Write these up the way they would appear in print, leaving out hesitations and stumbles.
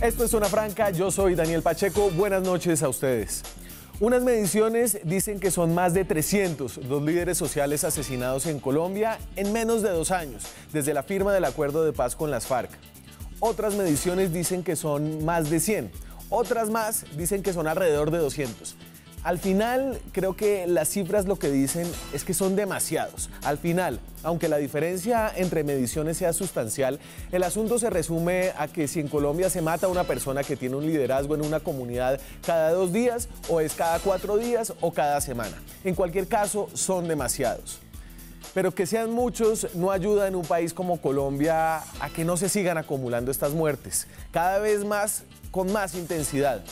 Esto es Zona Franca, yo soy Daniel Pacheco, buenas noches a ustedes. Unas mediciones dicen que son más de 300 los líderes sociales asesinados en Colombia en menos de 2 años, desde la firma del acuerdo de paz con las FARC. Otras mediciones dicen que son más de 100, otras más dicen que son alrededor de 200. Al final, creo que las cifras lo que dicen es que son demasiados. Al final, aunque la diferencia entre mediciones sea sustancial, el asunto se resume a que si en Colombia se mata a una persona que tiene un liderazgo en una comunidad cada 2 días, o es cada 4 días, o cada semana. En cualquier caso, son demasiados. Pero que sean muchos no ayuda en un país como Colombia a que no se sigan acumulando estas muertes, cada vez más, con más intensidad.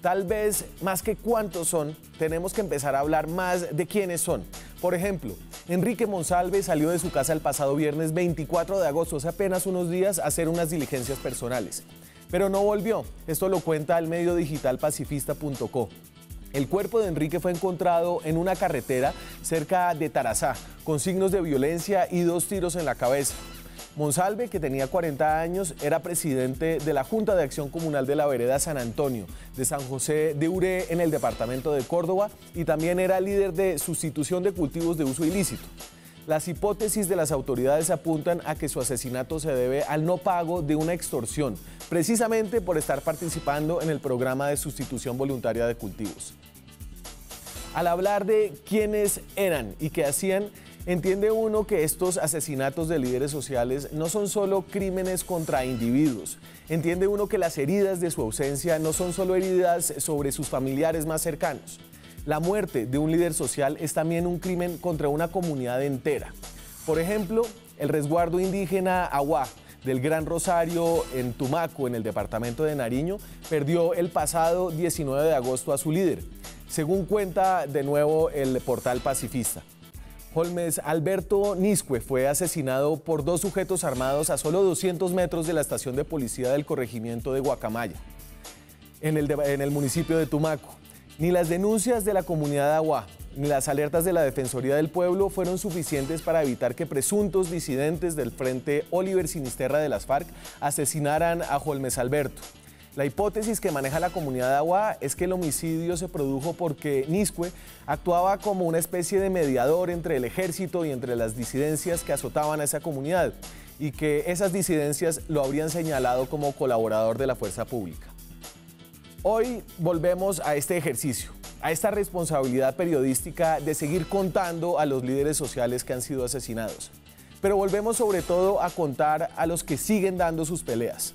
Tal vez, más que cuántos son, tenemos que empezar a hablar más de quiénes son. Por ejemplo, Enrique Monsalve salió de su casa el pasado viernes 24 de agosto, hace apenas unos días, a hacer unas diligencias personales. Pero no volvió. Esto lo cuenta el medio digital pacifista.co. El cuerpo de Enrique fue encontrado en una carretera cerca de Tarazá, con signos de violencia y 2 tiros en la cabeza. Monsalve, que tenía 40 años, era presidente de la Junta de Acción Comunal de la Vereda San Antonio, de San José de Uré, en el departamento de Córdoba, y también era líder de sustitución de cultivos de uso ilícito. Las hipótesis de las autoridades apuntan a que su asesinato se debe al no pago de una extorsión, precisamente por estar participando en el programa de sustitución voluntaria de cultivos. Al hablar de quiénes eran y qué hacían, entiende uno que estos asesinatos de líderes sociales no son solo crímenes contra individuos. Entiende uno que las heridas de su ausencia no son solo heridas sobre sus familiares más cercanos. La muerte de un líder social es también un crimen contra una comunidad entera. Por ejemplo, el resguardo indígena Aguá del Gran Rosario en Tumaco, en el departamento de Nariño, perdió el pasado 19 de agosto a su líder, según cuenta de nuevo el portal Pacifista. Holmes Alberto Nisque fue asesinado por 2 sujetos armados a solo 200 metros de la estación de policía del corregimiento de Guacamaya, en el municipio de Tumaco. Ni las denuncias de la comunidad de Aguá, ni las alertas de la Defensoría del Pueblo fueron suficientes para evitar que presuntos disidentes del Frente Oliver Sinisterra de las FARC asesinaran a Holmes Alberto. La hipótesis que maneja la comunidad de Aguá es que el homicidio se produjo porque Nisque actuaba como una especie de mediador entre el ejército y entre las disidencias que azotaban a esa comunidad, y que esas disidencias lo habrían señalado como colaborador de la fuerza pública. Hoy volvemos a este ejercicio, a esta responsabilidad periodística de seguir contando a los líderes sociales que han sido asesinados. Pero volvemos sobre todo a contar a los que siguen dando sus peleas.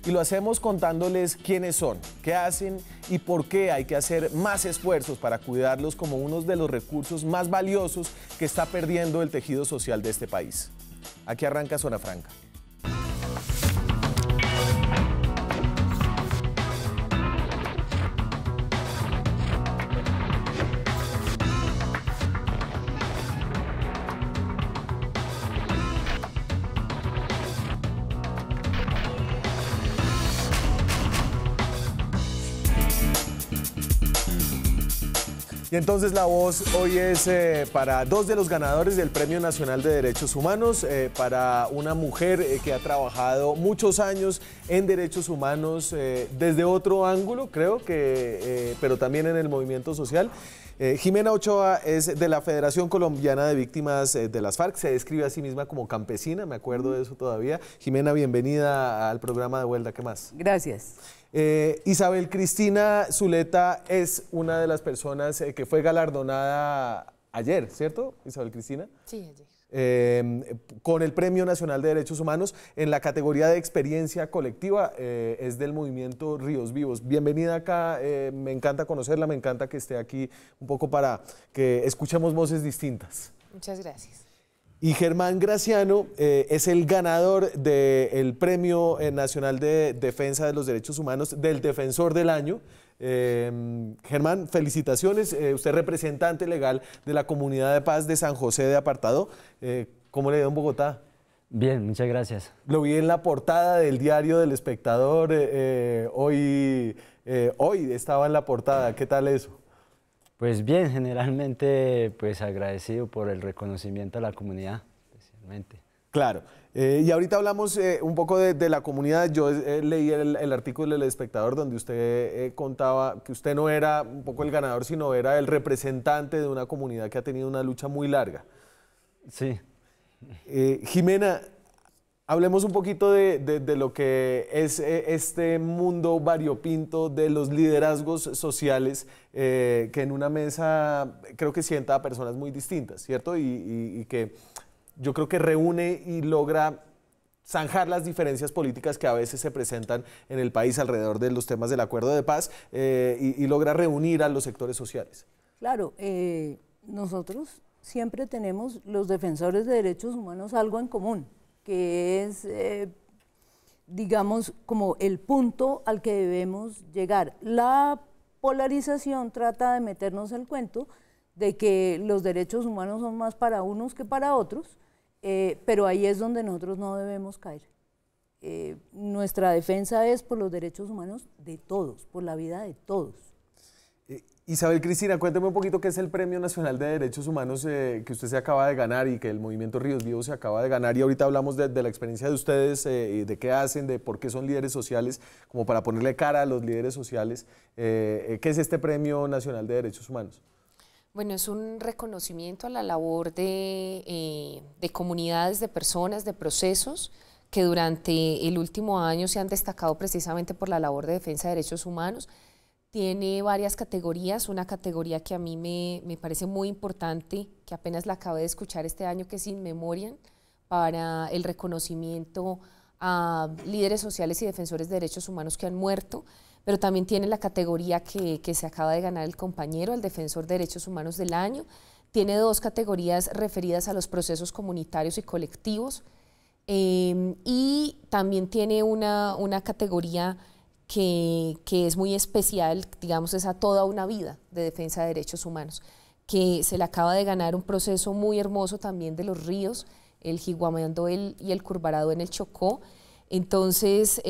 Y lo hacemos contándoles quiénes son, qué hacen y por qué hay que hacer más esfuerzos para cuidarlos como uno de los recursos más valiosos que está perdiendo el tejido social de este país. Aquí arranca Zona Franca. Y entonces la voz hoy es para 2 de los ganadores del Premio Nacional de Derechos Humanos, para una mujer que ha trabajado muchos años en derechos humanos desde otro ángulo, creo que, pero también en el movimiento social. Jimena Ochoa es de la Federación Colombiana de Víctimas de las FARC, se describe a sí misma como campesina, me acuerdo de eso todavía. Jimena, bienvenida al programa de Vuelta, ¿qué más? Gracias. Isabel Cristina Zuleta es una de las personas que fue galardonada ayer, ¿cierto, Isabel Cristina? Sí, ayer. Con el Premio Nacional de Derechos Humanos en la categoría de experiencia colectiva, es del movimiento Ríos Vivos. Bienvenida acá, me encanta conocerla, me encanta que esté aquí un poco para que escuchemos voces distintas. Muchas gracias. Y Germán Graciano es el ganador del Premio Nacional de Defensa de los Derechos Humanos del Defensor del Año. Germán, felicitaciones. Usted es representante legal de la Comunidad de Paz de San José de Apartado. ¿Cómo le dio en Bogotá? Bien, muchas gracias. Lo vi en la portada del diario del Espectador. Hoy estaba en la portada. ¿Qué tal eso? Pues bien, generalmente pues agradecido por el reconocimiento a la comunidad, especialmente. Claro. Y ahorita hablamos un poco de la comunidad. Yo leí el artículo del Espectador donde usted contaba que usted no era un poco el ganador, sino era el representante de una comunidad que ha tenido una lucha muy larga. Sí. Jimena, hablemos un poquito de lo que es este mundo variopinto de los liderazgos sociales que en una mesa creo que sienta a personas muy distintas, ¿cierto? Y que yo creo que reúne y logra zanjar las diferencias políticas que a veces se presentan en el país alrededor de los temas del acuerdo de paz y logra reunir a los sectores sociales. Claro, nosotros siempre tenemos, los defensores de derechos humanos, algo en común, que es, digamos, como el punto al que debemos llegar. La polarización trata de meternos el cuento de que los derechos humanos son más para unos que para otros, pero ahí es donde nosotros no debemos caer. Nuestra defensa es por los derechos humanos de todos, por la vida de todos. Isabel Cristina, cuénteme un poquito qué es el Premio Nacional de Derechos Humanos que usted se acaba de ganar y que el Movimiento Ríos Vivos se acaba de ganar, y ahorita hablamos de la experiencia de ustedes, de qué hacen, de por qué son líderes sociales, como para ponerle cara a los líderes sociales. ¿Qué es este Premio Nacional de Derechos Humanos? Bueno, es un reconocimiento a la labor de comunidades, de personas, de procesos que durante el último año se han destacado precisamente por la labor de defensa de derechos humanos. Tiene varias categorías, una categoría que a mí me parece muy importante, que apenas la acabé de escuchar este año, que es In Memoriam, para el reconocimiento a líderes sociales y defensores de derechos humanos que han muerto, pero también tiene la categoría que se acaba de ganar el compañero, el Defensor de Derechos Humanos del Año. Tiene dos categorías referidas a los procesos comunitarios y colectivos, y también tiene una categoría que es muy especial, digamos, es a toda una vida de defensa de derechos humanos, que se le acaba de ganar un proceso muy hermoso también de los ríos, el Jiguamando y el Curvarado en el Chocó. Entonces,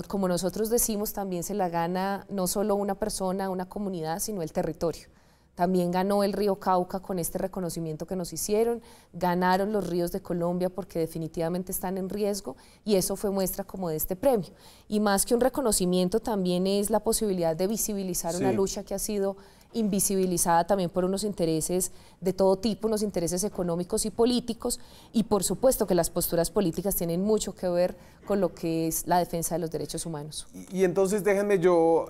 como nosotros decimos, también se la gana no solo una persona, una comunidad, sino el territorio. También ganó el río Cauca con este reconocimiento que nos hicieron, ganaron los ríos de Colombia porque definitivamente están en riesgo, y eso fue muestra como de este premio. Y más que un reconocimiento, también es la posibilidad de visibilizar una lucha que ha sido invisibilizada también por unos intereses de todo tipo, unos intereses económicos y políticos, y por supuesto que las posturas políticas tienen mucho que ver con lo que es la defensa de los derechos humanos. Y entonces déjenme yo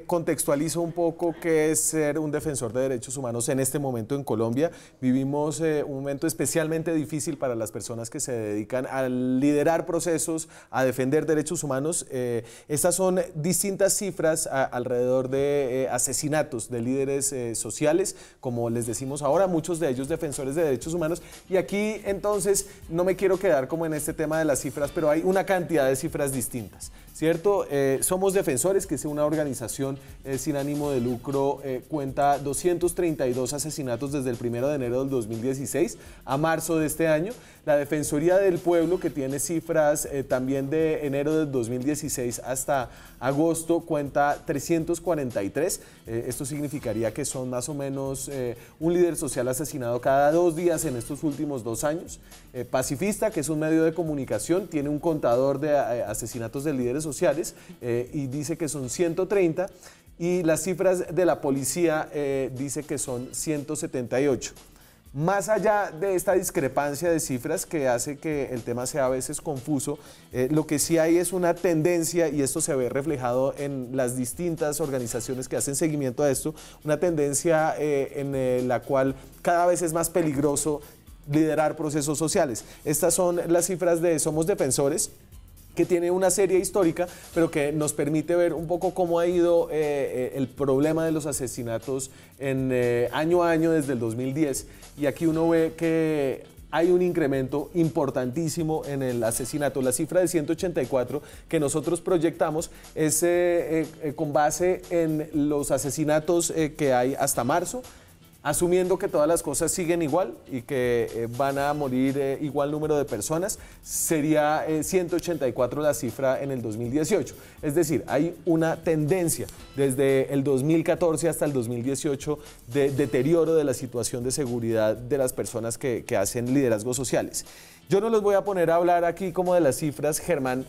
contextualizo un poco qué es ser un defensor de derechos humanos en este momento en Colombia. Vivimos un momento especialmente difícil para las personas que se dedican a liderar procesos, a defender derechos humanos. Estas son distintas cifras alrededor de asesinatos de líderes sociales, como les decimos ahora, muchos de ellos defensores de derechos humanos. Y aquí entonces no me quiero quedar como en este tema de las cifras, pero hay una cantidad de cifras distintas, ¿cierto? Somos Defensores, que es una organización sin ánimo de lucro, cuenta 232 asesinatos desde el 1 de enero del 2016 a marzo de este año. La Defensoría del Pueblo, que tiene cifras también de enero del 2016 hasta agosto, cuenta 343. Esto significaría que son más o menos un líder social asesinado cada 2 días en estos últimos 2 años. Pacifista, que es un medio de comunicación, tiene un contador de asesinatos de líderes sociales y dice que son 130. Y las cifras de la policía dice que son 178. Más allá de esta discrepancia de cifras que hace que el tema sea a veces confuso, lo que sí hay es una tendencia, y esto se ve reflejado en las distintas organizaciones que hacen seguimiento a esto, una tendencia en la cual cada vez es más peligroso liderar procesos sociales. Estas son las cifras de Somos Defensores, que tiene una serie histórica, pero que nos permite ver un poco cómo ha ido el problema de los asesinatos en año a año desde el 2010. Y aquí uno ve que hay un incremento importantísimo en el asesinato. La cifra de 184 que nosotros proyectamos es con base en los asesinatos que hay hasta marzo, asumiendo que todas las cosas siguen igual y que van a morir igual número de personas. Sería 184 la cifra en el 2018. Es decir, hay una tendencia desde el 2014 hasta el 2018 de deterioro de la situación de seguridad de las personas que hacen liderazgos sociales. Yo no los voy a poner a hablar aquí como de las cifras, Germán.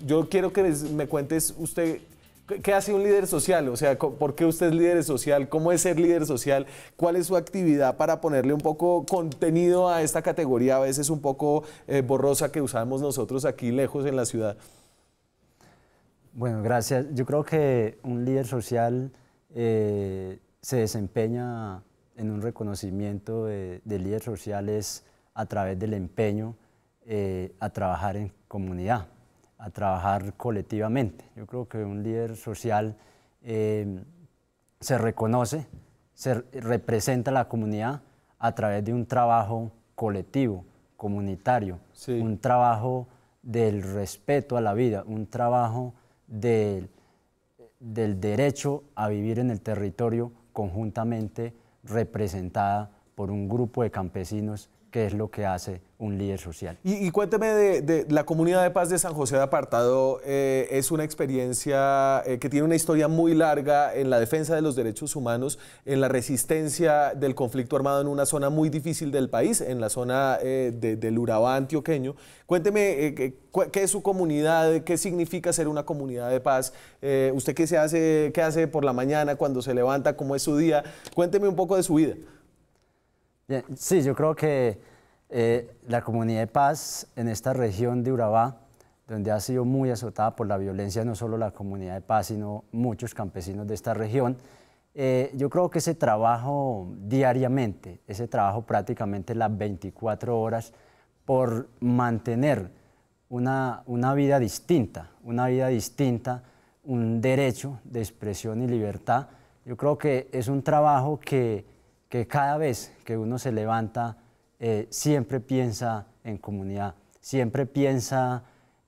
Yo quiero que me cuentes usted qué hace un líder social, o sea, por qué usted es líder social, cómo es ser líder social, cuál es su actividad para ponerle un poco contenido a esta categoría, a veces un poco borrosa que usamos nosotros aquí lejos en la ciudad. Bueno, gracias. Yo creo que un líder social se desempeña en un reconocimiento de líder social es a través del empeño a trabajar en comunidad, a trabajar colectivamente. Yo creo que un líder social se reconoce, se representa a la comunidad a través de un trabajo colectivo, comunitario, sí, un trabajo del respeto a la vida, un trabajo del derecho a vivir en el territorio conjuntamente representada por un grupo de campesinos, que es lo que hace un líder social. Y cuénteme de la Comunidad de Paz de San José de Apartado. Es una experiencia que tiene una historia muy larga en la defensa de los derechos humanos, en la resistencia del conflicto armado en una zona muy difícil del país, en la zona del Urabá antioqueño. Cuénteme qué es su comunidad, qué significa ser una comunidad de paz. ¿Usted qué hace por la mañana cuando se levanta? ¿Cómo es su día? Cuénteme un poco de su vida. Bien, sí, yo creo que la comunidad de paz en esta región de Urabá, donde ha sido muy azotada por la violencia, no solo la comunidad de paz, sino muchos campesinos de esta región, yo creo que ese trabajo diariamente, ese trabajo prácticamente las 24 horas por mantener una vida distinta, un derecho de expresión y libertad, yo creo que es un trabajo que cada vez que uno se levanta siempre piensa en comunidad, siempre piensa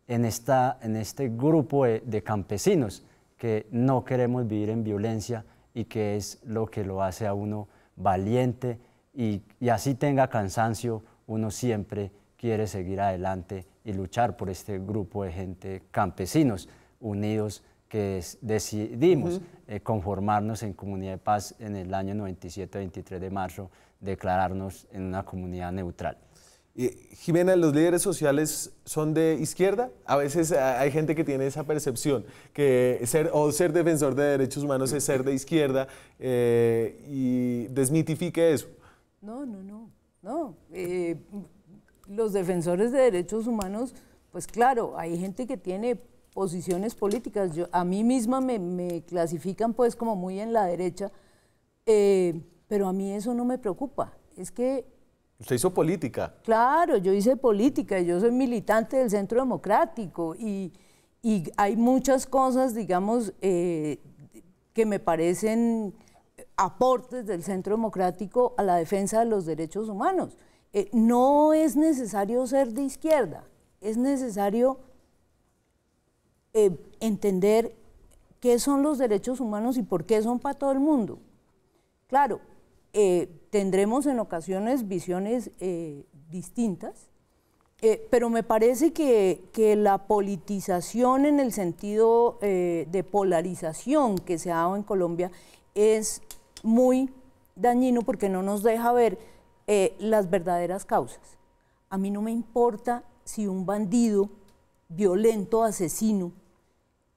en este grupo de campesinos que no queremos vivir en violencia y que es lo que lo hace a uno valiente y así tenga cansancio, uno siempre quiere seguir adelante y luchar por este grupo de gente, campesinos unidos, que decidimos conformarnos en Comunidad de Paz en el año 97, 23 de marzo, declararnos en una comunidad neutral. Jimena, ¿los líderes sociales son de izquierda? A veces hay gente que tiene esa percepción, que ser defensor de derechos humanos es ser de izquierda, y desmitifique eso. No. Los defensores de derechos humanos, pues claro, hay gente que tiene posiciones políticas. A mí misma me clasifican pues como muy en la derecha, pero a mí eso no me preocupa. Es que... Usted hizo política. Claro, yo hice política, yo soy militante del Centro Democrático y hay muchas cosas, digamos, que me parecen aportes del Centro Democrático a la defensa de los derechos humanos. No es necesario ser de izquierda, es necesario entender qué son los derechos humanos y por qué son para todo el mundo. Claro, tendremos en ocasiones visiones distintas, pero me parece que la politización en el sentido de polarización que se ha dado en Colombia es muy dañino porque no nos deja ver las verdaderas causas. A mí no me importa si un bandido violento, asesino,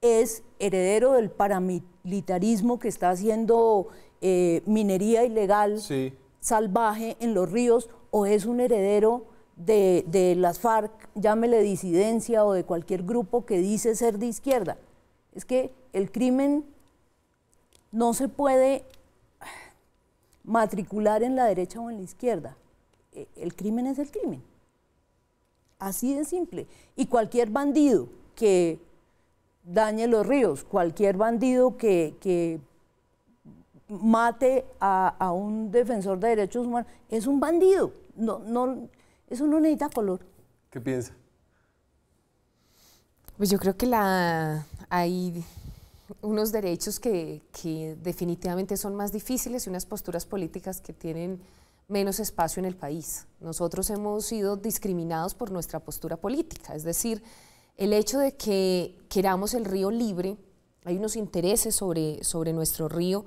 es heredero del paramilitarismo que está haciendo minería ilegal, sí, salvaje en los ríos, o es un heredero de las FARC, llámele disidencia, o de cualquier grupo que dice ser de izquierda. Es que el crimen no se puede matricular en la derecha o en la izquierda. El crimen es el crimen. Así de simple. Y cualquier bandido que dañe los ríos, cualquier bandido que mate a un defensor de derechos humanos, es un bandido. Eso no necesita color. ¿Qué piensa? Pues yo creo que hay unos derechos que definitivamente son más difíciles y unas posturas políticas que tienen menos espacio en el país. Nosotros hemos sido discriminados por nuestra postura política, es decir, el hecho de que queramos el río libre, hay unos intereses sobre nuestro río,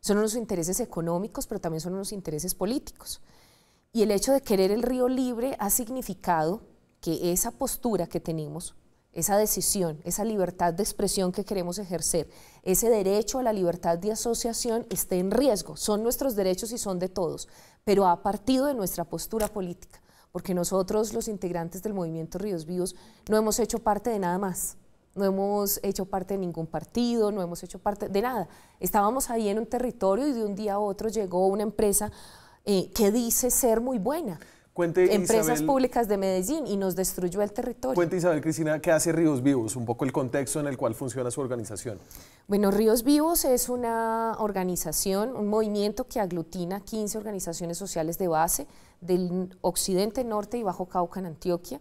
son unos intereses económicos, pero también son unos intereses políticos. Y el hecho de querer el río libre ha significado que esa postura que tenemos, esa decisión, esa libertad de expresión que queremos ejercer, ese derecho a la libertad de asociación esté en riesgo. Son nuestros derechos y son de todos, pero ha partido de nuestra postura política, porque nosotros, los integrantes del movimiento Ríos Vivos, no hemos hecho parte de nada más. No hemos hecho parte de ningún partido, no hemos hecho parte de nada. Estábamos ahí en un territorio y de un día a otro llegó una empresa que dice ser muy buena. Cuente, Empresas Isabel, públicas de Medellín, y nos destruyó el territorio. Cuente, Isabel Cristina, ¿qué hace Ríos Vivos? Un poco el contexto en el cual funciona su organización. Bueno, Ríos Vivos es una organización, un movimiento que aglutina 15 organizaciones sociales de base del occidente, norte y Bajo Cauca en Antioquia.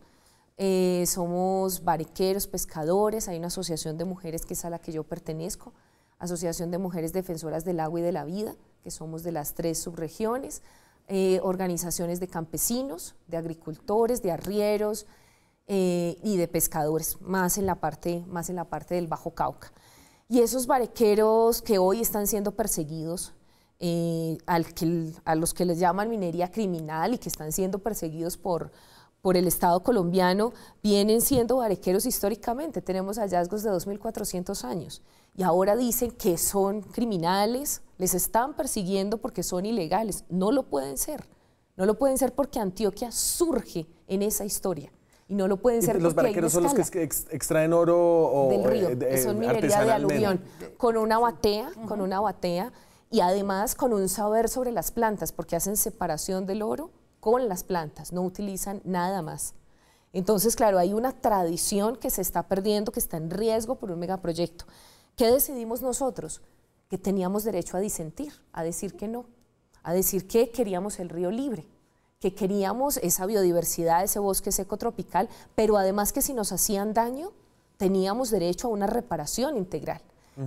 Somos barequeros, pescadores, hay una asociación de mujeres que es a la que yo pertenezco, Asociación de Mujeres Defensoras del Agua y de la Vida, que somos de las 3 subregiones, organizaciones de campesinos, de agricultores, de arrieros y de pescadores, más en la parte del Bajo Cauca. Y esos barequeros que hoy están siendo perseguidos, a los que les llaman minería criminal y que están siendo perseguidos por el Estado colombiano, vienen siendo barequeros históricamente. Tenemos hallazgos de 2.400 años y ahora dicen que son criminales, les están persiguiendo porque son ilegales. No lo pueden ser, no lo pueden ser porque Antioquia surge en esa historia. Y no lo pueden ser los porque barequeros son los que extraen oro del río, son minería de aluvión, con una batea, y además con un saber sobre las plantas, porque hacen separación del oro con las plantas, no utilizan nada más. Entonces, claro, hay una tradición que se está perdiendo, que está en riesgo por un megaproyecto. ¿Qué decidimos nosotros? Que teníamos derecho a disentir, a decir que no, a decir que queríamos el río libre, que queríamos esa biodiversidad, ese bosque seco tropical, pero además que si nos hacían daño, teníamos derecho a una reparación integral.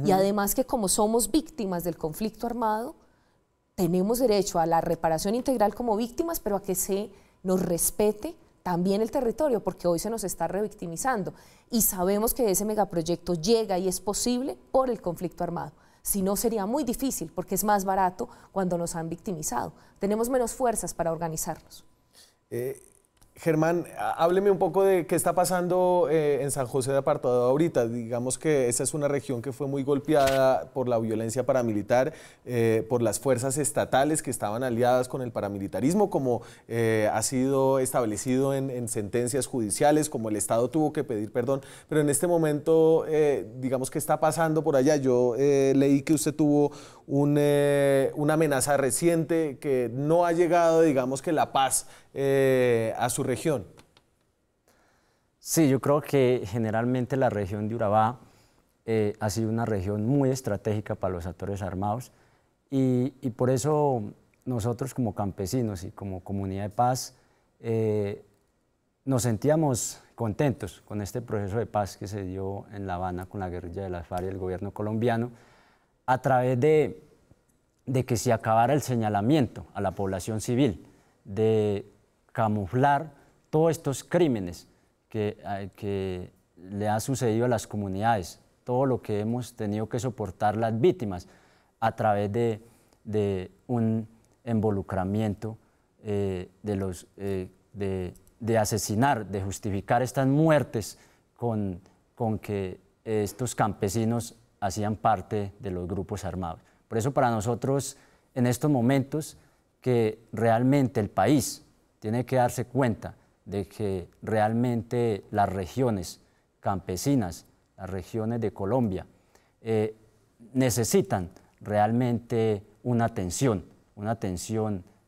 Y además que como somos víctimas del conflicto armado, tenemos derecho a la reparación integral como víctimas, pero a que se nos respete también el territorio, porque hoy se nos está revictimizando. Y sabemos que ese megaproyecto llega y es posible por el conflicto armado. Si no, sería muy difícil, porque es más barato cuando nos han victimizado. Tenemos menos fuerzas para organizarnos. Germán, hábleme un poco de qué está pasando en San José de Apartado ahorita. Digamos que esa es una región que fue muy golpeada por la violencia paramilitar, por las fuerzas estatales que estaban aliadas con el paramilitarismo, como ha sido establecido en sentencias judiciales, como el Estado tuvo que pedir perdón. Pero en este momento, digamos, ¿qué está pasando por allá? Yo leí que usted tuvo una amenaza reciente, que no ha llegado, digamos, que la paz a su región. Sí, yo creo que generalmente la región de Urabá ha sido una región muy estratégica para los actores armados y por eso nosotros como campesinos y como comunidad de paz nos sentíamos contentos con este proceso de paz que se dio en La Habana con la guerrilla de las FARC y el gobierno colombiano, a través de que se acabara el señalamiento a la población civil, de camuflar todos estos crímenes que le ha sucedido a las comunidades, todo lo que hemos tenido que soportar las víctimas a través de un involucramiento de asesinar, de justificar estas muertes con que estos campesinos hacían parte de los grupos armados. Por eso para nosotros en estos momentos que realmente el país tiene que darse cuenta de que realmente las regiones campesinas, las regiones de Colombia, necesitan realmente una atención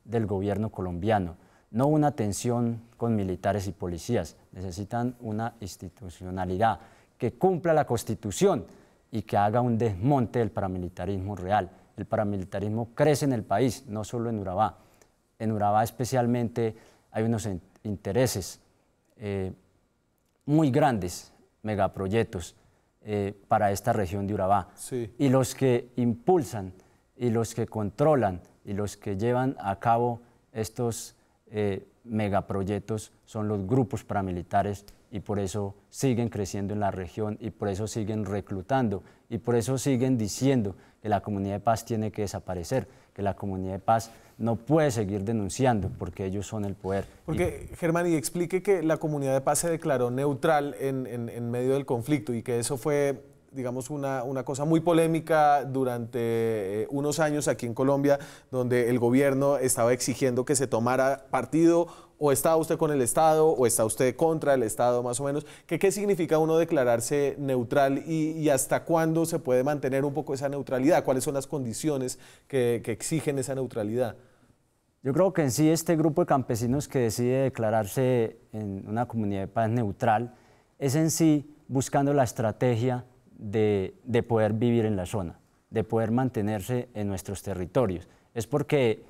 del gobierno colombiano, no una atención con militares y policías, necesitan una institucionalidad que cumpla la Constitución y que haga un desmonte del paramilitarismo real. El paramilitarismo crece en el país, no solo en Urabá. En Urabá especialmente hay unos intereses muy grandes, megaproyectos para esta región de Urabá. Sí. Y los que impulsan, y los que controlan, y los que llevan a cabo estos megaproyectos son los grupos paramilitares, y por eso siguen creciendo en la región, y por eso siguen reclutando, y por eso siguen diciendo que la comunidad de paz tiene que desaparecer, que la comunidad de paz no puede seguir denunciando porque ellos son el poder. Porque, Germán, y explique que la comunidad de paz se declaró neutral en medio del conflicto y que eso fue, digamos, una cosa muy polémica durante unos años aquí en Colombia, donde el gobierno estaba exigiendo que se tomara partido. ¿O está usted con el Estado o está usted contra el Estado, más o menos? ¿Qué significa uno declararse neutral y hasta cuándo se puede mantener un poco esa neutralidad? ¿Cuáles son las condiciones que exigen esa neutralidad? Yo creo que en sí este grupo de campesinos que decide declararse en una comunidad de paz neutral es en sí buscando la estrategia de poder vivir en la zona, de poder mantenerse en nuestros territorios. Es porque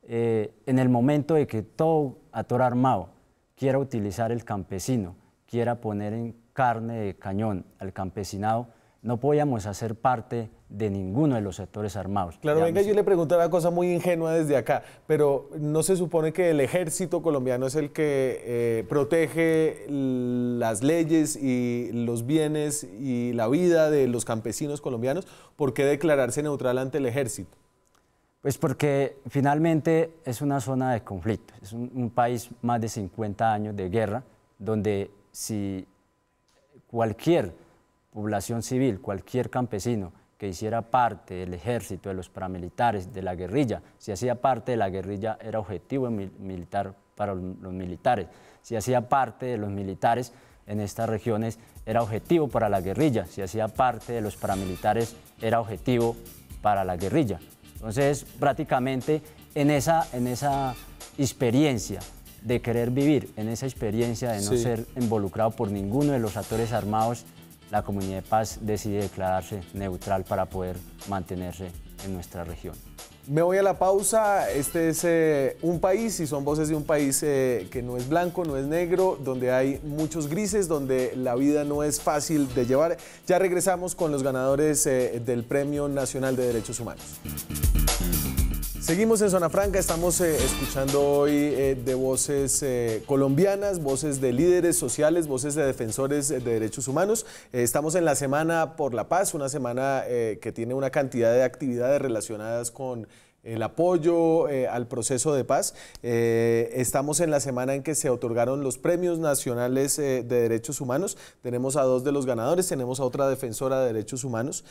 en el momento de que todo actor armado quiera utilizar el campesino, quiera poner en carne de cañón al campesinado, no podíamos hacer parte de ninguno de los sectores armados. Claro, digamos. Venga, yo le pregunto una cosa muy ingenua desde acá, pero ¿no se supone que el ejército colombiano es el que protege las leyes y los bienes y la vida de los campesinos colombianos? ¿Por qué declararse neutral ante el ejército? Pues porque finalmente es una zona de conflicto, es un país más de 50 años de guerra, donde si cualquier población civil, cualquier campesino que hiciera parte del ejército, de los paramilitares, de la guerrilla, si hacía parte de la guerrilla era objetivo militar para los militares, si hacía parte de los militares en estas regiones era objetivo para la guerrilla, si hacía parte de los paramilitares era objetivo para la guerrilla. Entonces, prácticamente en esa experiencia de querer vivir, en esa experiencia de no ser involucrado por ninguno de los actores armados, la comunidad de paz decide declararse neutral para poder mantenerse en nuestra región. Me voy a la pausa. Este es un país y son voces de un país que no es blanco, no es negro, donde hay muchos grises, donde la vida no es fácil de llevar. Ya regresamos con los ganadores del Premio Nacional de Derechos Humanos. Seguimos en Zona Franca, estamos escuchando hoy de voces colombianas, voces de líderes sociales, voces de defensores de derechos humanos. Estamos en la Semana por la Paz, una semana que tiene una cantidad de actividades relacionadas con el apoyo al proceso de paz. Estamos en la semana en que se otorgaron los premios nacionales de derechos humanos. Tenemos a dos de los ganadores, tenemos a otra defensora de derechos humanos.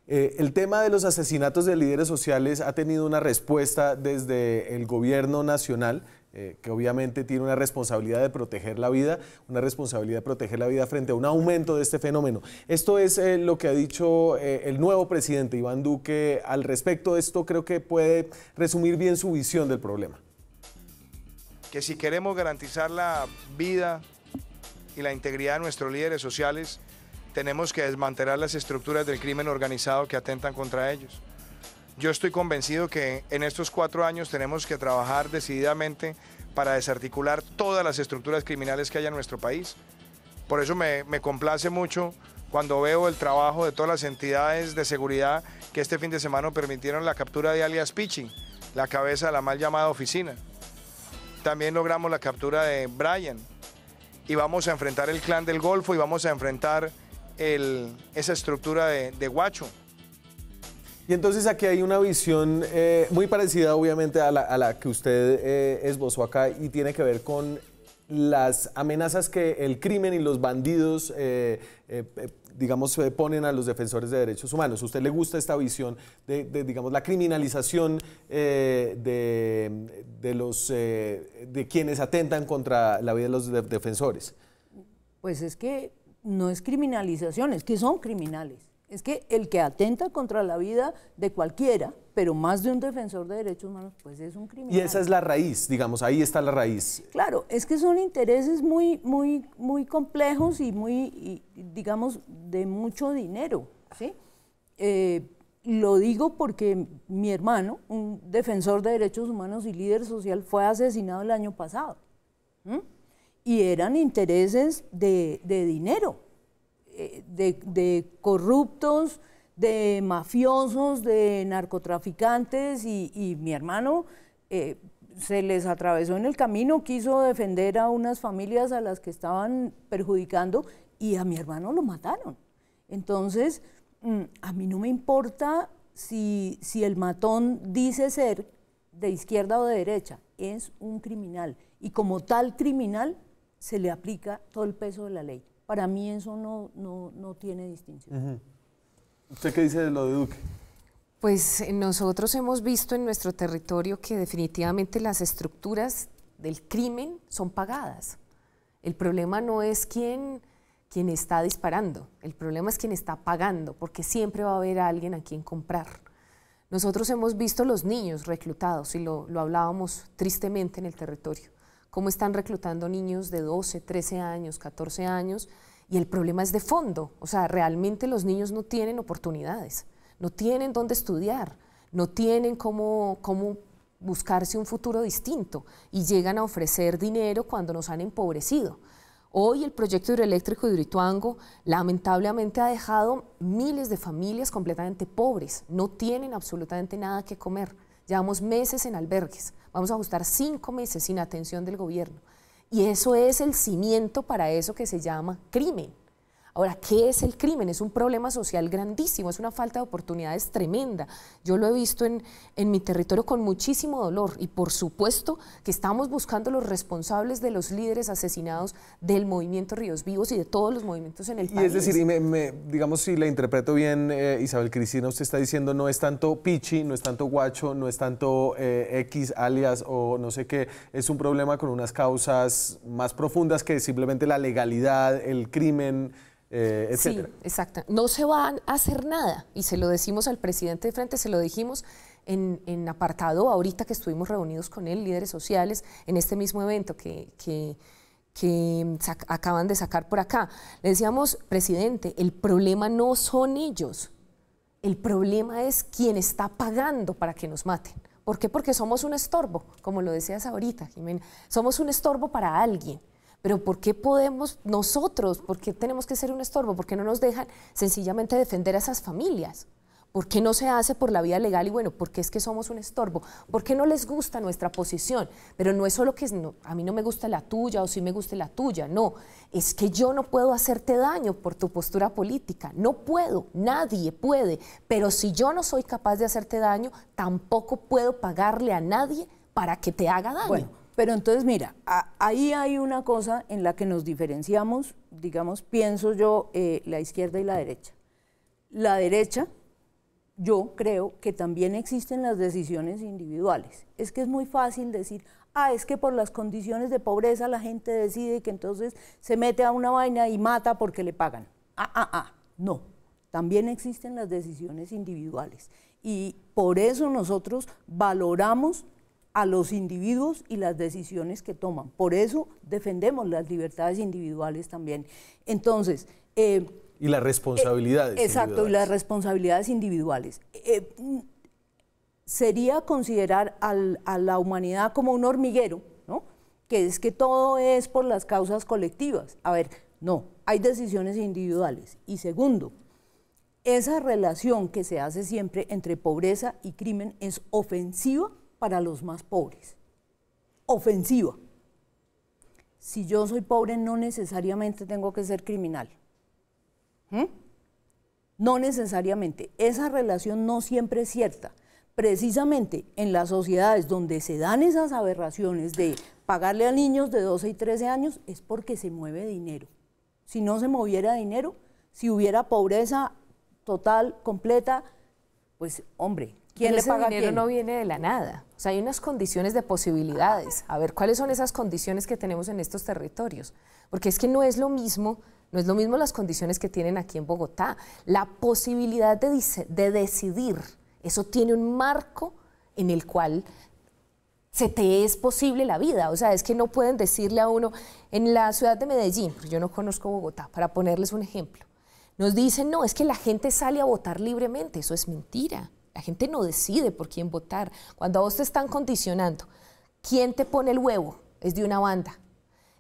El tema de los asesinatos de líderes sociales ha tenido una respuesta desde el gobierno nacional, que obviamente tiene una responsabilidad de proteger la vida, frente a un aumento de este fenómeno. Esto es lo que ha dicho el nuevo presidente Iván Duque al respecto. Esto creo que puede resumir bien su visión del problema. Que si queremos garantizar la vida y la integridad de nuestros líderes sociales, tenemos que desmantelar las estructuras del crimen organizado que atentan contra ellos. Yo estoy convencido que en estos 4 años tenemos que trabajar decididamente para desarticular todas las estructuras criminales que hay en nuestro país. Por eso me complace mucho cuando veo el trabajo de todas las entidades de seguridad que este fin de semana permitieron la captura de alias Pichi, la cabeza de la mal llamada oficina. También logramos la captura de Brian y vamos a enfrentar el clan del Golfo y vamos a enfrentar esa estructura de Guacho. Y entonces aquí hay una visión muy parecida obviamente a la que usted esbozó acá y tiene que ver con las amenazas que el crimen y los bandidos digamos ponen a los defensores de derechos humanos. ¿A usted le gusta esta visión digamos, la criminalización de quienes atentan contra la vida de los defensores? Pues es que no es criminalización, es que son criminales. Es que el que atenta contra la vida de cualquiera, pero más de un defensor de derechos humanos, pues es un criminal. Y esa es la raíz, digamos, ahí está la raíz. Claro, es que son intereses muy complejos y digamos, de mucho dinero, ¿sí? Lo digo porque mi hermano, un defensor de derechos humanos y líder social, fue asesinado el año pasado. Y eran intereses de dinero, de corruptos, de mafiosos, de narcotraficantes, y mi hermano se les atravesó en el camino, quiso defender a unas familias a las que estaban perjudicando y a mi hermano lo mataron. Entonces, a mí no me importa si el matón dice ser de izquierda o de derecha, es un criminal. Y como tal criminal, se le aplica todo el peso de la ley. Para mí eso no tiene distinción. ¿Usted qué dice de lo de Duque? Pues nosotros hemos visto en nuestro territorio que definitivamente las estructuras del crimen son pagadas. El problema no es quien está disparando, el problema es quien está pagando, porque siempre va a haber alguien a quien comprar. Nosotros hemos visto los niños reclutados, y lo hablábamos tristemente en el territorio, cómo están reclutando niños de 12, 13 años, 14 años, y el problema es de fondo. O sea, realmente los niños no tienen oportunidades, no tienen dónde estudiar, no tienen cómo buscarse un futuro distinto, y llegan a ofrecer dinero cuando nos han empobrecido. Hoy el proyecto hidroeléctrico de Hidroituango lamentablemente ha dejado miles de familias completamente pobres, no tienen absolutamente nada que comer. Llevamos meses en albergues, vamos a estar 5 meses sin atención del gobierno. Y eso es el cimiento para eso que se llama crimen. Ahora, ¿qué es el crimen? Es un problema social grandísimo, es una falta de oportunidades tremenda. Yo lo he visto en mi territorio con muchísimo dolor, y por supuesto que estamos buscando los responsables de los líderes asesinados del movimiento Ríos Vivos y de todos los movimientos en el país. Y es decir, digamos, si la interpreto bien, Isabel Cristina, usted está diciendo no es tanto pichi, no es tanto guacho, no es tanto X alias o no sé qué, es un problema con unas causas más profundas que simplemente la legalidad, el crimen, etcétera. Sí, exacto. No se va a hacer nada, y se lo decimos al presidente de frente, se lo dijimos en apartado ahorita que estuvimos reunidos con él, líderes sociales, en este mismo evento que acaban de sacar por acá. Le decíamos, presidente, el problema no son ellos, el problema es quien está pagando para que nos maten. ¿Por qué? Porque somos un estorbo, como lo decías ahorita, Jimena, somos un estorbo para alguien. Pero ¿por qué podemos nosotros, por qué tenemos que ser un estorbo? ¿Por qué no nos dejan sencillamente defender a esas familias? ¿Por qué no se hace por la vía legal? Y bueno, porque es que somos un estorbo. ¿Por qué no les gusta nuestra posición? Pero no es solo que a mí no me gusta la tuya o sí me gusta la tuya, no. Es que yo no puedo hacerte daño por tu postura política. No puedo, nadie puede. Pero si yo no soy capaz de hacerte daño, tampoco puedo pagarle a nadie para que te haga daño. Bueno, pero entonces mira, ahí hay una cosa en la que nos diferenciamos, digamos, pienso yo, la izquierda y la derecha. La derecha, yo creo que también existen las decisiones individuales. Es que es muy fácil decir, es que por las condiciones de pobreza la gente decide que entonces se mete a una vaina y mata porque le pagan. No, también existen las decisiones individuales. Y por eso nosotros valoramos a los individuos y las decisiones que toman. Por eso defendemos las libertades individuales también. Entonces... y las responsabilidades exacto, y las responsabilidades individuales. Sería considerar a la humanidad como un hormiguero, ¿no? Que es que todo es por las causas colectivas. A ver, no, hay decisiones individuales. Y segundo, esa relación que se hace siempre entre pobreza y crimen es ofensiva para los más pobres. Ofensiva. Si yo soy pobre, no necesariamente tengo que ser criminal. No necesariamente. Esa relación no siempre es cierta. Precisamente en las sociedades donde se dan esas aberraciones de pagarle a niños de 12 y 13 años es porque se mueve dinero. Si no se moviera dinero, si hubiera pobreza total, completa, pues hombre, ¿quién le paga a quién? Ese dinero no viene de la nada. O sea, hay unas condiciones de posibilidades. A ver, ¿cuáles son esas condiciones que tenemos en estos territorios? Porque es que no es lo mismo las condiciones que tienen aquí en Bogotá. La posibilidad de decidir, eso tiene un marco en el cual se te es posible la vida. O sea, es que no pueden decirle a uno, en la ciudad de Medellín, yo no conozco Bogotá, para ponerles un ejemplo, nos dicen, no, es que la gente sale a votar libremente. Eso es mentira. La gente no decide por quién votar. Cuando a vos te están condicionando, ¿quién te pone el huevo? Es de una banda.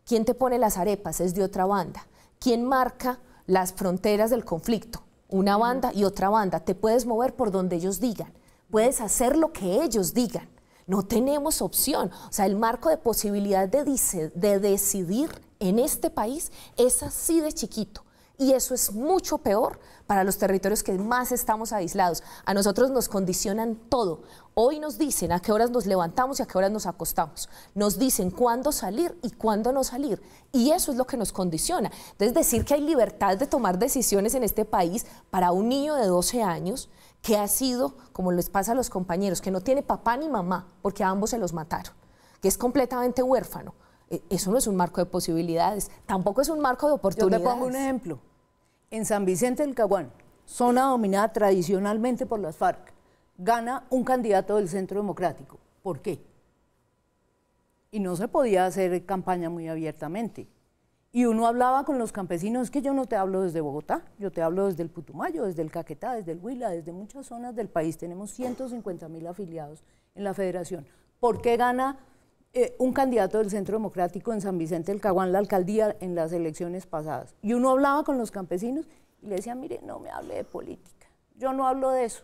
¿Quién te pone las arepas? Es de otra banda. ¿Quién marca las fronteras del conflicto? Una banda y otra banda. Te puedes mover por donde ellos digan. Puedes hacer lo que ellos digan. No tenemos opción. O sea, el marco de posibilidad de decidir en este país es así de chiquito. Y eso es mucho peor para los territorios que más estamos aislados. A nosotros nos condicionan todo. Hoy nos dicen a qué horas nos levantamos y a qué horas nos acostamos. Nos dicen cuándo salir y cuándo no salir. Y eso es lo que nos condiciona. Entonces, decir que hay libertad de tomar decisiones en este país para un niño de 12 años que ha sido, como les pasa a los compañeros, que no tiene papá ni mamá porque a ambos se los mataron, que es completamente huérfano. Eso no es un marco de posibilidades, tampoco es un marco de oportunidades. Yo te pongo un ejemplo. En San Vicente del Caguán, zona dominada tradicionalmente por las FARC, gana un candidato del Centro Democrático. ¿Por qué? Y no se podía hacer campaña muy abiertamente. Y uno hablaba con los campesinos, es que yo no te hablo desde Bogotá, yo te hablo desde el Putumayo, desde el Caquetá, desde el Huila, desde muchas zonas del país. Tenemos 150.000 afiliados en la federación. ¿Por qué gana un candidato del Centro Democrático en San Vicente del Caguán la alcaldía en las elecciones pasadas? Y uno hablaba con los campesinos y le decía, mire, no me hable de política, yo no hablo de eso,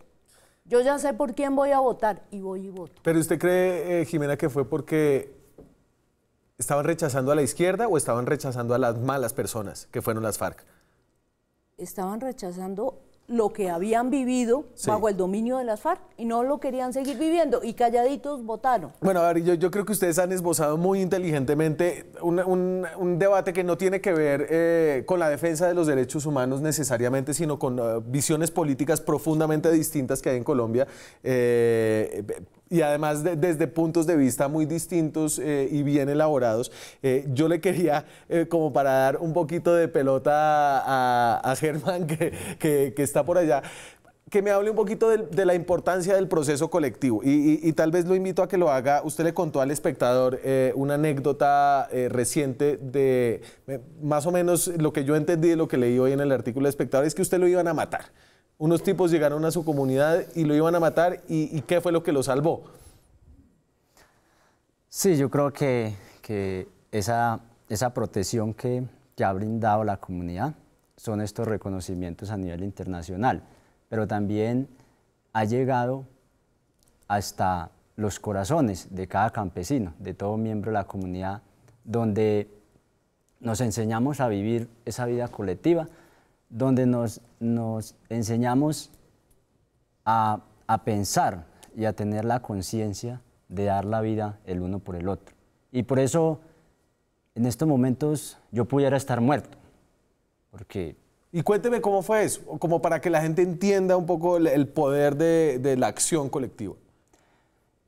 yo ya sé por quién voy a votar y voy y voto. ¿Pero usted cree, Jimena, que fue porque estaban rechazando a la izquierda o estaban rechazando a las malas personas que fueron las FARC? Estaban rechazando lo que habían vivido bajo el dominio de las FARC y no lo querían seguir viviendo y calladitos votaron. Bueno, a ver, yo creo que ustedes han esbozado muy inteligentemente un debate que no tiene que ver con la defensa de los derechos humanos necesariamente, sino con visiones políticas profundamente distintas que hay en Colombia y además desde puntos de vista muy distintos y bien elaborados. Yo le quería, como para dar un poquito de pelota a Germán, que está por allá, que me hable un poquito de la importancia del proceso colectivo y tal vez lo invito a que lo haga. Usted le contó al espectador una anécdota reciente de más o menos lo que yo entendí de lo que leí hoy en el artículo del espectador, es que usted lo iban a matar. Unos tipos llegaron a su comunidad y lo iban a matar y ¿qué fue lo que lo salvó? Sí, yo creo que esa protección que ha brindado la comunidad son estos reconocimientos a nivel internacional, pero también ha llegado hasta los corazones de cada campesino, de todo miembro de la comunidad, donde nos enseñamos a vivir esa vida colectiva, donde nos enseñamos a pensar y a tener la conciencia de dar la vida el uno por el otro. Y por eso, en estos momentos, yo pudiera estar muerto, porque... Y cuénteme cómo fue eso, como para que la gente entienda un poco el poder de la acción colectiva.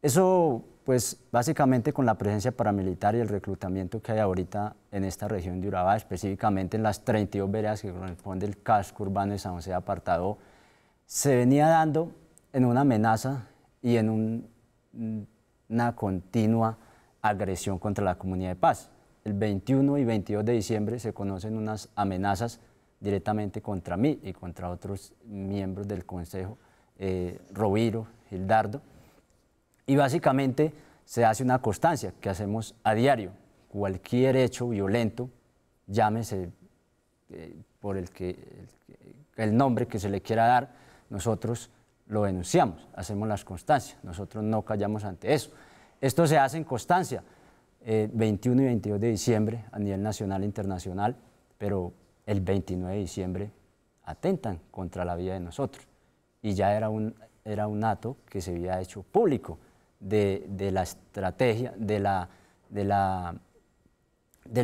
Eso, pues, básicamente con la presencia paramilitar y el reclutamiento que hay ahorita en esta región de Urabá, específicamente en las 32 veredas que corresponde el casco urbano de San José de Apartadó, se venía dando en una amenaza y en una continua agresión contra la comunidad de paz. El 21 y 22 de diciembre se conocen unas amenazas directamente contra mí y contra otros miembros del Consejo, Roviro, Gildardo, y básicamente se hace una constancia que hacemos a diario. Cualquier hecho violento, llámese por el nombre que se le quiera dar, nosotros lo denunciamos, hacemos las constancias, nosotros no callamos ante eso. Esto se hace en constancia, 21 y 22 de diciembre a nivel nacional e internacional, pero el 29 de diciembre atentan contra la vida de nosotros. Y ya era un acto que se había hecho público de la estrategia, del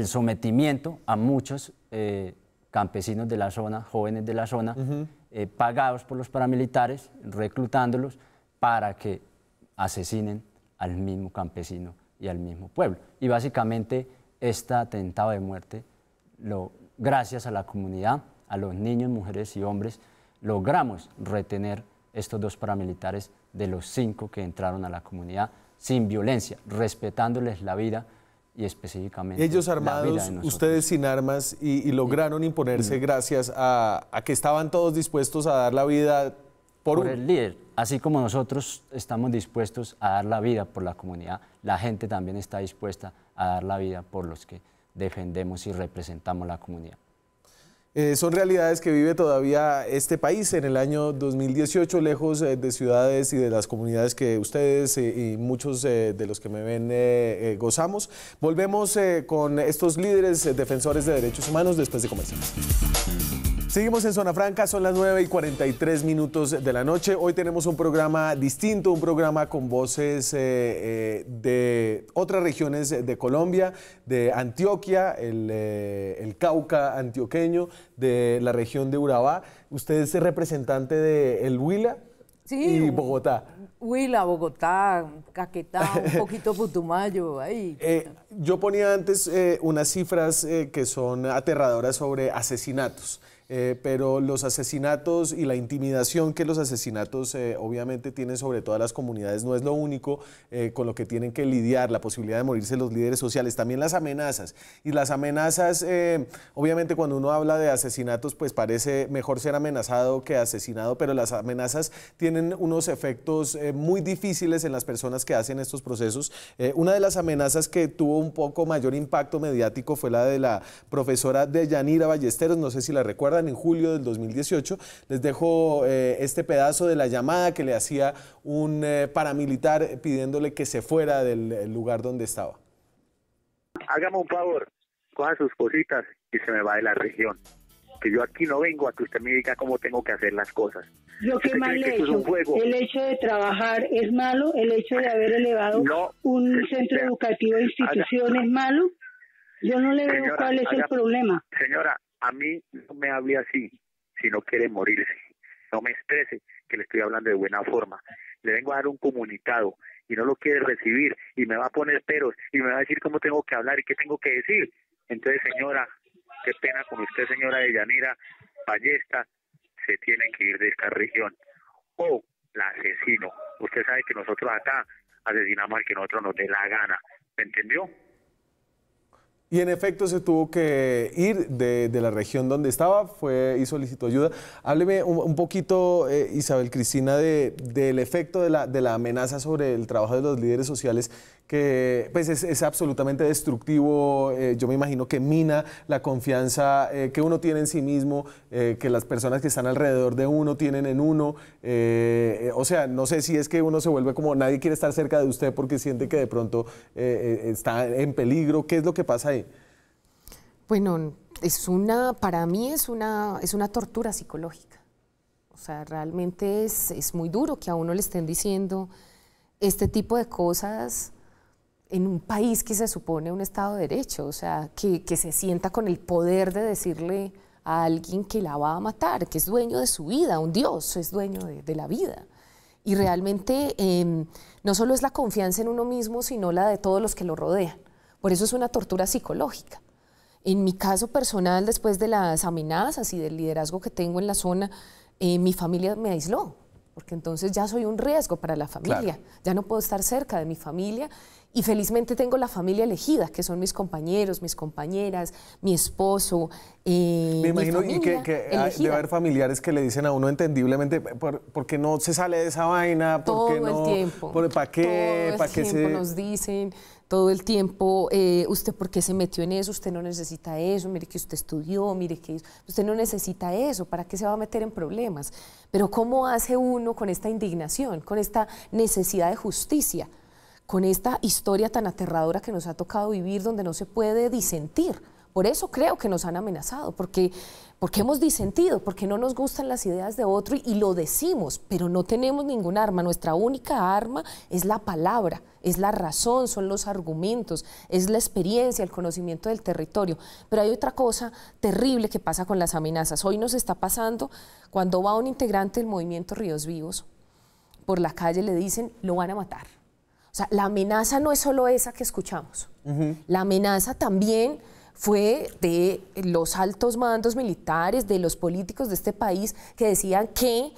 sometimiento a muchos campesinos de la zona, jóvenes de la zona, pagados por los paramilitares, reclutándolos para que asesinen al mismo campesino y al mismo pueblo. Y básicamente este atentado de muerte, gracias a la comunidad, a los niños, mujeres y hombres, logramos retener estos 2 paramilitares de los 5 que entraron a la comunidad sin violencia, respetándoles la vida y específicamente ellos armados, ustedes sin armas y lograron imponerse gracias a que estaban todos dispuestos a dar la vida por el líder. Así como nosotros estamos dispuestos a dar la vida por la comunidad, la gente también está dispuesta a dar la vida por los que defendemos y representamos la comunidad. Son realidades que vive todavía este país en el año 2018, lejos de ciudades y de las comunidades que ustedes y muchos de los que me ven gozamos. Volvemos con estos líderes defensores de derechos humanos después de comerciales. Seguimos en Zona Franca, son las 9:43 de la noche. Hoy tenemos un programa distinto, un programa con voces de otras regiones de Colombia, de Antioquia, el Cauca antioqueño, de la región de Urabá. Usted es representante de el Huila y Bogotá. Huila, Bogotá, Caquetá, un poquito Putumayo, ahí. Yo ponía antes unas cifras que son aterradoras sobre asesinatos. Pero los asesinatos y la intimidación que los asesinatos obviamente tienen sobre todas las comunidades no es lo único con lo que tienen que lidiar, la posibilidad de morirse los líderes sociales, también las amenazas. Y las amenazas, obviamente cuando uno habla de asesinatos, pues parece mejor ser amenazado que asesinado, pero las amenazas tienen unos efectos muy difíciles en las personas que hacen estos procesos. Una de las amenazas que tuvo un poco mayor impacto mediático fue la de la profesora Deyanira Ballesteros, no sé si la recuerdan, en julio del 2018. Les dejo este pedazo de la llamada que le hacía un paramilitar pidiéndole que se fuera del lugar donde estaba. Hágame un favor, coja sus cositas y se me va de la región. Que yo aquí no vengo a que usted me diga cómo tengo que hacer las cosas. Yo qué mal he hecho. El hecho de trabajar es malo, el hecho de haber elevado un centro educativo e institución es malo. Yo no le veo cuál es el problema. Señora, a mí no me hable así, si no quiere morirse. No me estrese, que le estoy hablando de buena forma. Le vengo a dar un comunicado y no lo quiere recibir y me va a poner peros y me va a decir cómo tengo que hablar y qué tengo que decir. Entonces, señora, qué pena con usted, señora Deyanira Ballesta, se tiene que ir de esta región. O la asesino. Usted sabe que nosotros acá asesinamos al que nosotros nos dé la gana. ¿Me entendió? Y en efecto se tuvo que ir de la región donde estaba, fue y solicitó ayuda. Hábleme un poquito, Isabel Cristina, del efecto de la amenaza sobre el trabajo de los líderes sociales, que pues es absolutamente destructivo. Yo me imagino que mina la confianza que uno tiene en sí mismo, que las personas que están alrededor de uno tienen en uno. O sea, no sé si es que uno se vuelve como nadie quiere estar cerca de usted porque siente que de pronto está en peligro. ¿Qué es lo que pasa ahí? Bueno, para mí es una tortura psicológica. O sea, realmente es muy duro que a uno le estén diciendo este tipo de cosas en un país que se supone un Estado de Derecho. O sea, que se sienta con el poder de decirle a alguien que la va a matar, que es dueño de su vida, un Dios es dueño de la vida. Y realmente no solo es la confianza en uno mismo, sino la de todos los que lo rodean. Por eso es una tortura psicológica. En mi caso personal, después de las amenazas y del liderazgo que tengo en la zona, mi familia me aisló, porque entonces ya soy un riesgo para la familia, claro. Ya no puedo estar cerca de mi familia y felizmente tengo la familia elegida, que son mis compañeros, mis compañeras, mi esposo, me imagino mi y que debe haber familiares que le dicen a uno entendiblemente, ¿por qué no se sale de esa vaina? Todo el tiempo. ¿Para qué? Todo el tiempo nos dicen, todo el tiempo, ¿usted por qué se metió en eso? Usted no necesita eso, mire que usted estudió, mire que usted no necesita eso, ¿para qué se va a meter en problemas? Pero ¿cómo hace uno con esta indignación, con esta necesidad de justicia, con esta historia tan aterradora que nos ha tocado vivir donde no se puede disentir? Por eso creo que nos han amenazado, porque hemos disentido, porque no nos gustan las ideas de otro y lo decimos, pero no tenemos ningún arma. Nuestra única arma es la palabra, es la razón, son los argumentos, es la experiencia, el conocimiento del territorio. Pero hay otra cosa terrible que pasa con las amenazas. Hoy nos está pasando cuando va un integrante del movimiento Ríos Vivos, por la calle le dicen, lo van a matar. O sea, la amenaza no es solo esa que escuchamos. La amenaza también fue de los altos mandos militares, de los políticos de este país que decían que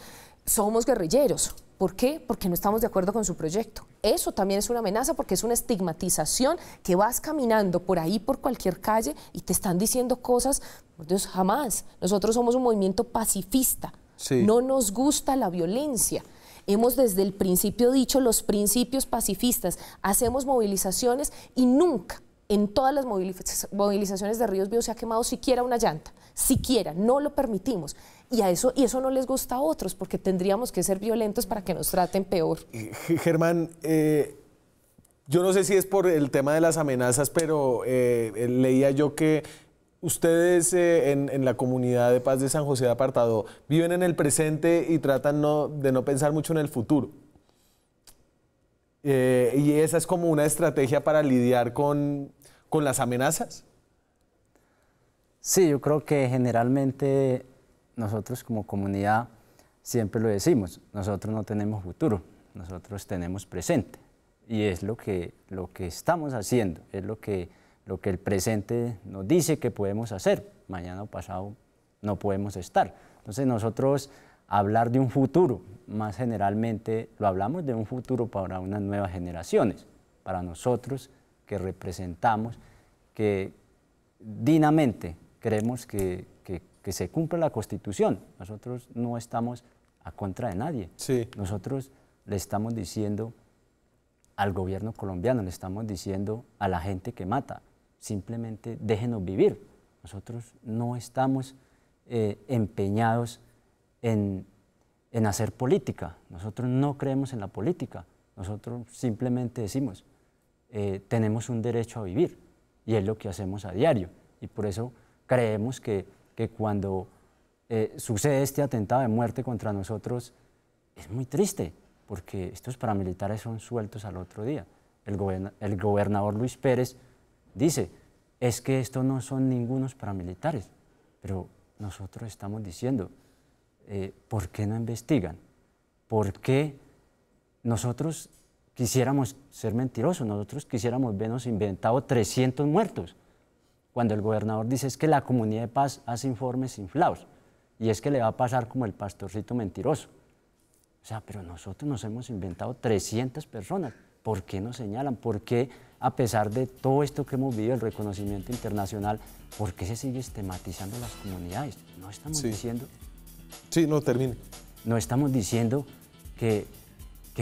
somos guerrilleros. ¿Por qué? Porque no estamos de acuerdo con su proyecto. Eso también es una amenaza porque es una estigmatización que vas caminando por ahí, por cualquier calle y te están diciendo cosas. Por Dios, jamás. Nosotros somos un movimiento pacifista. Sí. No nos gusta la violencia. Hemos desde el principio dicho los principios pacifistas. Hacemos movilizaciones y nunca en todas las movilizaciones de Ríos Vivos se ha quemado siquiera una llanta, siquiera, no lo permitimos. Y eso no les gusta a otros, porque tendríamos que ser violentos para que nos traten peor. Germán, yo no sé si es por el tema de las amenazas, pero leía yo que Ustedes en la comunidad de paz de San José de Apartadó viven en el presente y tratan de no pensar mucho en el futuro. Y esa es como una estrategia para lidiar con las amenazas. Sí, yo creo que generalmente nosotros como comunidad siempre lo decimos, nosotros no tenemos futuro, nosotros tenemos presente. Y es lo que estamos haciendo, es lo que el presente nos dice que podemos hacer. Mañana o pasado no podemos estar. Entonces nosotros hablar de un futuro, más generalmente lo hablamos de un futuro para unas nuevas generaciones, para nosotros que representamos, que dignamente queremos que se cumpla la Constitución. Nosotros no estamos a contra de nadie. Sí. Nosotros le estamos diciendo al gobierno colombiano, le estamos diciendo a la gente que mata, simplemente déjenos vivir. Nosotros no estamos empeñados en hacer política. Nosotros no creemos en la política. Nosotros simplemente decimos, tenemos un derecho a vivir, y es lo que hacemos a diario. Y por eso creemos que cuando sucede este atentado de muerte contra nosotros, es muy triste, porque estos paramilitares son sueltos al otro día. El gobernador Luis Pérez dice, es que estos no son ningunos paramilitares, pero nosotros estamos diciendo, ¿por qué no investigan? ¿Por qué nosotros quisiéramos ser mentirosos? Nosotros quisiéramos vernos inventado 300 muertos, cuando el gobernador dice es que la comunidad de paz hace informes inflados, y es que le va a pasar como el pastorcito mentiroso. O sea, pero nosotros nos hemos inventado 300 personas. ¿Por qué nos señalan? ¿Por qué, a pesar de todo esto que hemos vivido, el reconocimiento internacional, por qué se sigue estigmatizando las comunidades? No estamos diciendo... Sí, no, termine. No estamos diciendo que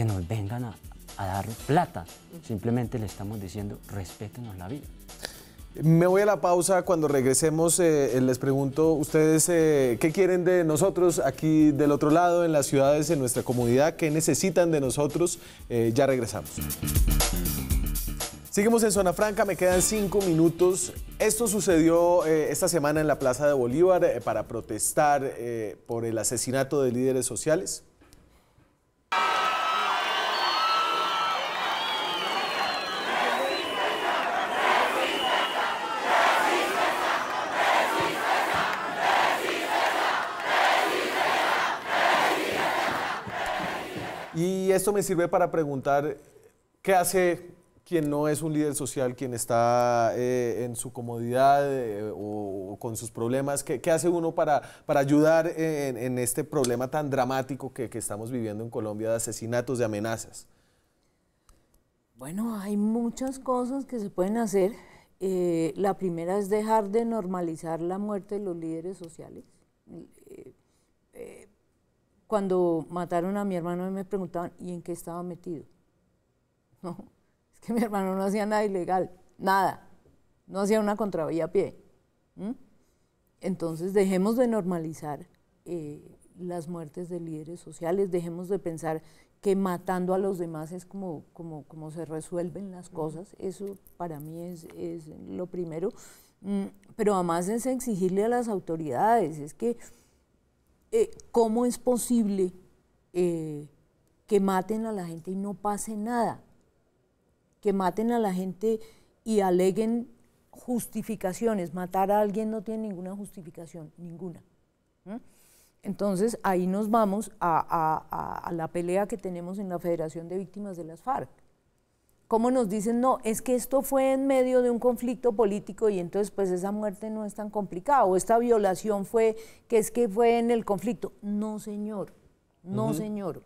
nos vengan a dar plata. Simplemente le estamos diciendo, respétenos la vida. Me voy a la pausa. Cuando regresemos les pregunto, ustedes qué quieren de nosotros aquí del otro lado, en las ciudades, en nuestra comunidad, qué necesitan de nosotros. Ya regresamos. Seguimos en Zona Franca, me quedan 5 minutos. Esto sucedió esta semana en la Plaza de Bolívar para protestar por el asesinato de líderes sociales. Y esto me sirve para preguntar, ¿qué hace quien no es un líder social, quien está en su comodidad o con sus problemas? ¿Qué hace uno para ayudar en este problema tan dramático que estamos viviendo en Colombia de asesinatos, de amenazas? Bueno, hay muchas cosas que se pueden hacer. La primera es dejar de normalizar la muerte de los líderes sociales. Cuando mataron a mi hermano me preguntaban, ¿y en qué estaba metido? No, es que mi hermano no hacía nada ilegal, nada, no hacía una contravía a pie. Entonces dejemos de normalizar las muertes de líderes sociales, dejemos de pensar que matando a los demás es como se resuelven las cosas. Eso para mí es lo primero, pero además es exigirle a las autoridades, es que ¿cómo es posible que maten a la gente y no pase nada? Que maten a la gente y aleguen justificaciones. Matar a alguien no tiene ninguna justificación, ninguna. Entonces ahí nos vamos a la pelea que tenemos en la Federación de Víctimas de las FARC. ¿Cómo nos dicen, no, es que esto fue en medio de un conflicto político y entonces pues esa muerte no es tan complicada, o esta violación fue en el conflicto? No, señor, no, señor.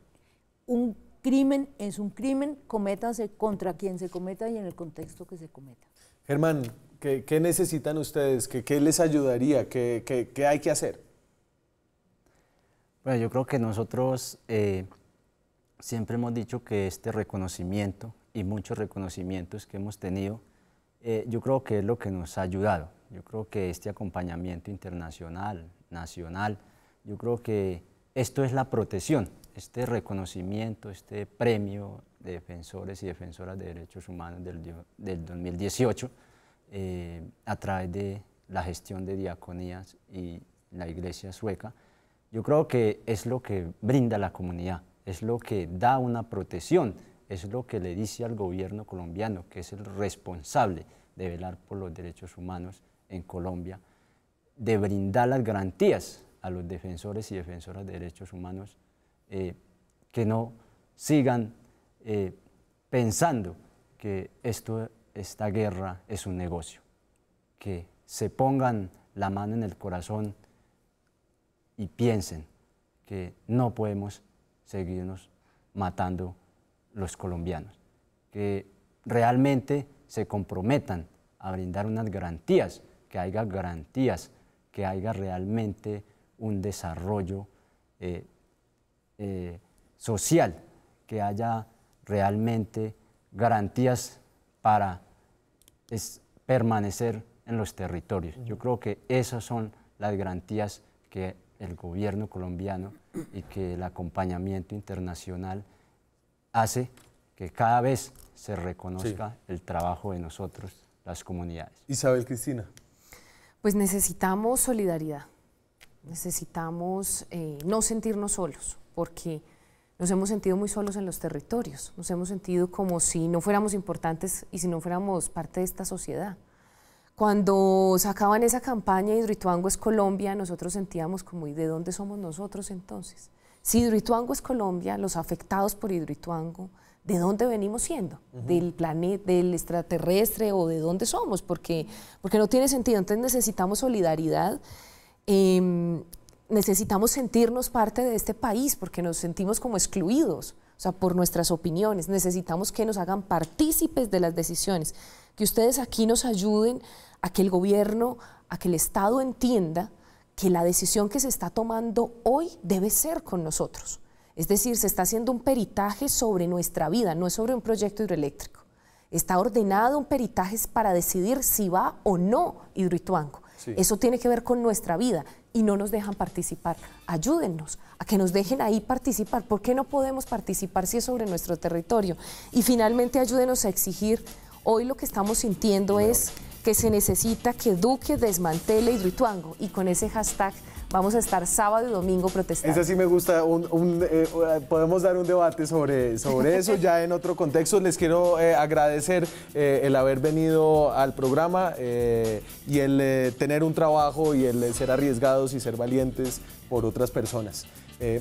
Un crimen es un crimen, cométase contra quien se cometa y en el contexto que se cometa. Germán, ¿qué necesitan ustedes? ¿Qué les ayudaría? ¿Qué hay que hacer? Bueno, yo creo que nosotros siempre hemos dicho que este reconocimiento y muchos reconocimientos que hemos tenido, yo creo que es lo que nos ha ayudado. Yo creo que este acompañamiento internacional, nacional, yo creo que esto es la protección, este reconocimiento, este premio de defensores y defensoras de derechos humanos del 2018, a través de la gestión de diaconías y la iglesia sueca, yo creo que es lo que brinda la comunidad, es lo que da una protección, es lo que le dice al gobierno colombiano, que es el responsable de velar por los derechos humanos en Colombia, de brindar las garantías a los defensores y defensoras de derechos humanos, que no sigan pensando que esta guerra es un negocio, que se pongan la mano en el corazón y piensen que no podemos seguirnos matando los colombianos, que realmente se comprometan a brindar unas garantías, que haya garantías, que haya realmente un desarrollo social, que haya realmente garantías para permanecer en los territorios. Yo creo que esas son las garantías que el gobierno colombiano y que el acompañamiento internacional hace que cada vez se reconozca el trabajo de nosotros, las comunidades. Isabel Cristina. Pues necesitamos solidaridad, necesitamos no sentirnos solos, porque nos hemos sentido muy solos en los territorios, nos hemos sentido como si no fuéramos importantes y si no fuéramos parte de esta sociedad. Cuando sacaban esa campaña Hidroituango es Colombia, nosotros sentíamos como, ¿y de dónde somos nosotros entonces? Si Hidroituango es Colombia, los afectados por Hidroituango, ¿de dónde venimos siendo? ¿Del planeta, del extraterrestre o de dónde somos? Porque no tiene sentido. Entonces necesitamos solidaridad, necesitamos sentirnos parte de este país porque nos sentimos como excluidos, o sea, por nuestras opiniones. Necesitamos que nos hagan partícipes de las decisiones, que ustedes aquí nos ayuden a que el gobierno, a que el Estado entienda que la decisión que se está tomando hoy debe ser con nosotros. Es decir, se está haciendo un peritaje sobre nuestra vida, no es sobre un proyecto hidroeléctrico. Está ordenado un peritaje para decidir si va o no Hidroituango. Sí. Eso tiene que ver con nuestra vida y no nos dejan participar. Ayúdennos a que nos dejen ahí participar. ¿Por qué no podemos participar si es sobre nuestro territorio? Y finalmente ayúdenos a exigir. Hoy lo que estamos sintiendo es que se necesita que Duque desmantele Hidroituango y con ese hashtag vamos a estar sábado y domingo protestando. Ese sí me gusta, podemos dar un debate sobre eso ya en otro contexto. Les quiero agradecer el haber venido al programa y el tener un trabajo y el ser arriesgados y ser valientes por otras personas.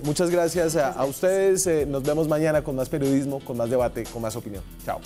Muchas gracias a ustedes, nos vemos mañana con más periodismo, con más debate, con más opinión. Chao.